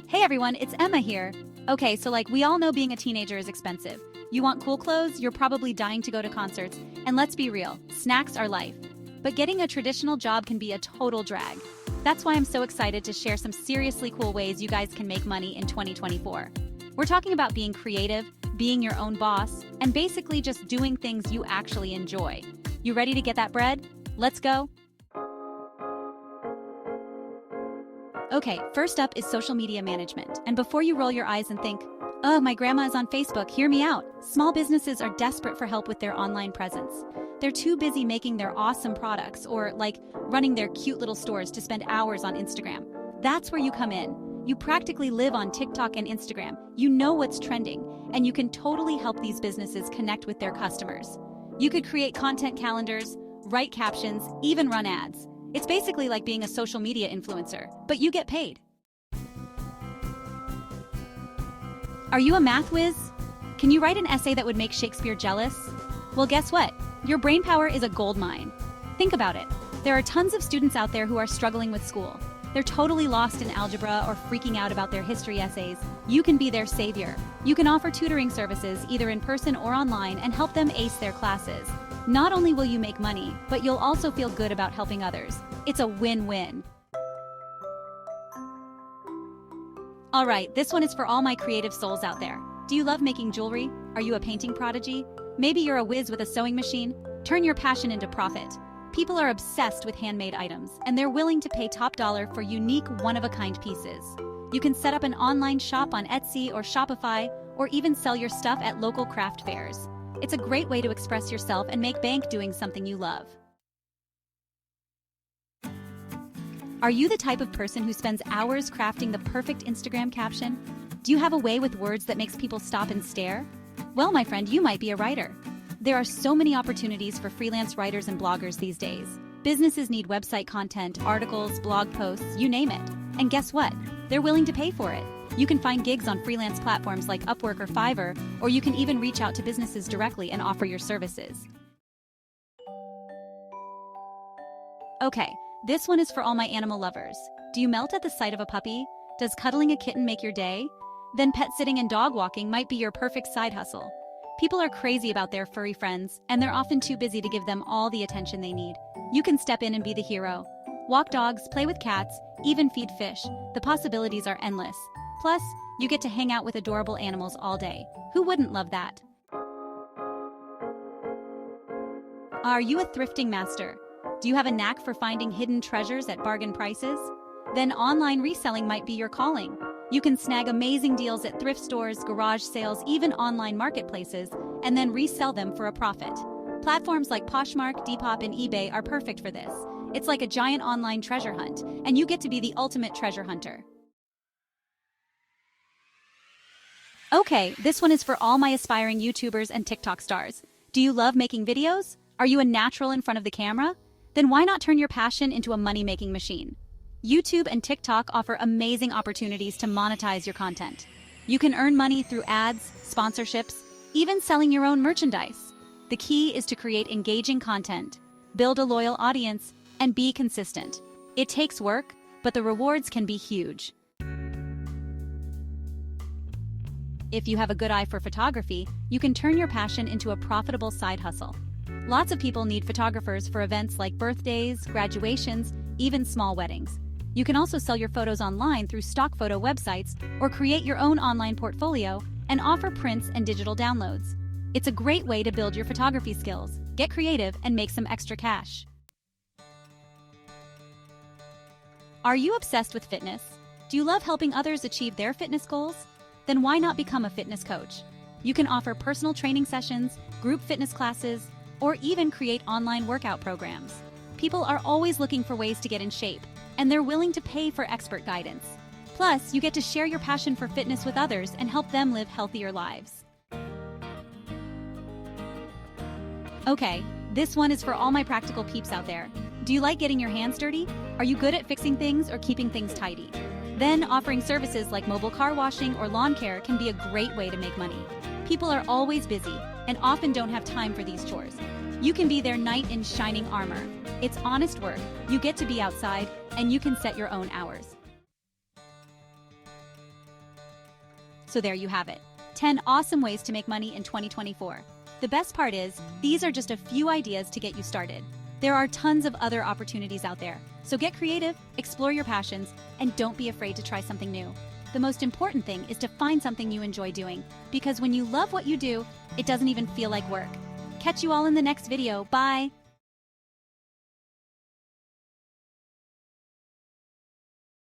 Hey everyone, it's Emma here. Okay, so we all know being a teenager is expensive. You want cool clothes, you're probably dying to go to concerts, and let's be real, snacks are life. But getting a traditional job can be a total drag. That's why I'm so excited to share some seriously cool ways you guys can make money in 2024. We're talking about being creative, being your own boss, and basically just doing things you actually enjoy. You ready to get that bread? Let's go! Okay, first up is social media management. And before you roll your eyes and think, oh, my grandma is on Facebook, hear me out. Small businesses are desperate for help with their online presence. They're too busy making their awesome products or running their cute little stores to spend hours on Instagram. That's where you come in. You practically live on TikTok and Instagram. You know what's trending, and you can totally help these businesses connect with their customers. You could create content calendars, write captions, even run ads. It's basically like being a social media influencer, but you get paid. Are you a math whiz? Can you write an essay that would make Shakespeare jealous? Well, guess what? Your brain power is a gold mine. Think about it. There are tons of students out there who are struggling with school. They're totally lost in algebra or freaking out about their history essays. You can be their savior. You can offer tutoring services either in person or online and help them ace their classes. Not only will you make money, but you'll also feel good about helping others. It's a win-win. All right, this one is for all my creative souls out there. Do you love making jewelry? Are you a painting prodigy? Maybe you're a whiz with a sewing machine? Turn your passion into profit. People are obsessed with handmade items, and they're willing to pay top dollar for unique, one-of-a-kind pieces. You can set up an online shop on Etsy or Shopify, or even sell your stuff at local craft fairs. It's a great way to express yourself and make bank doing something you love. Are you the type of person who spends hours crafting the perfect Instagram caption? Do you have a way with words that makes people stop and stare? Well, my friend, you might be a writer. There are so many opportunities for freelance writers and bloggers these days. Businesses need website content, articles, blog posts, you name it. And guess what? They're willing to pay for it. You can find gigs on freelance platforms like Upwork or Fiverr, or you can even reach out to businesses directly and offer your services. Okay, this one is for all my animal lovers. Do you melt at the sight of a puppy? Does cuddling a kitten make your day? Then pet sitting and dog walking might be your perfect side hustle. People are crazy about their furry friends, and they're often too busy to give them all the attention they need. You can step in and be the hero. Walk dogs, play with cats, even feed fish. The possibilities are endless. Plus, you get to hang out with adorable animals all day. Who wouldn't love that? Are you a thrifting master? Do you have a knack for finding hidden treasures at bargain prices? Then online reselling might be your calling. You can snag amazing deals at thrift stores, garage sales, even online marketplaces, and then resell them for a profit. Platforms like Poshmark, Depop, and eBay are perfect for this. It's like a giant online treasure hunt, and you get to be the ultimate treasure hunter. Okay, this one is for all my aspiring YouTubers and TikTok stars. Do you love making videos? Are you a natural in front of the camera? Then why not turn your passion into a money-making machine? YouTube and TikTok offer amazing opportunities to monetize your content. You can earn money through ads, sponsorships, even selling your own merchandise. The key is to create engaging content, build a loyal audience, and be consistent. It takes work, but the rewards can be huge. If you have a good eye for photography, you can turn your passion into a profitable side hustle. Lots of people need photographers for events like birthdays, graduations, even small weddings. You can also sell your photos online through stock photo websites or create your own online portfolio and offer prints and digital downloads. It's a great way to build your photography skills, get creative, and make some extra cash. Are you obsessed with fitness? Do you love helping others achieve their fitness goals? Then why not become a fitness coach? You can offer personal training sessions, group fitness classes, or even create online workout programs. People are always looking for ways to get in shape, and they're willing to pay for expert guidance. Plus, you get to share your passion for fitness with others and help them live healthier lives. Okay, this one is for all my practical peeps out there. Do you like getting your hands dirty? Are you good at fixing things or keeping things tidy? Then offering services like mobile car washing or lawn care can be a great way to make money. People are always busy and often don't have time for these chores. You can be their knight in shining armor. It's honest work, you get to be outside, and you can set your own hours. So there you have it. 10 awesome ways to make money in 2024. The best part is, these are just a few ideas to get you started. There are tons of other opportunities out there. So get creative, explore your passions, and don't be afraid to try something new. The most important thing is to find something you enjoy doing, because when you love what you do, it doesn't even feel like work. Catch you all in the next video. Bye!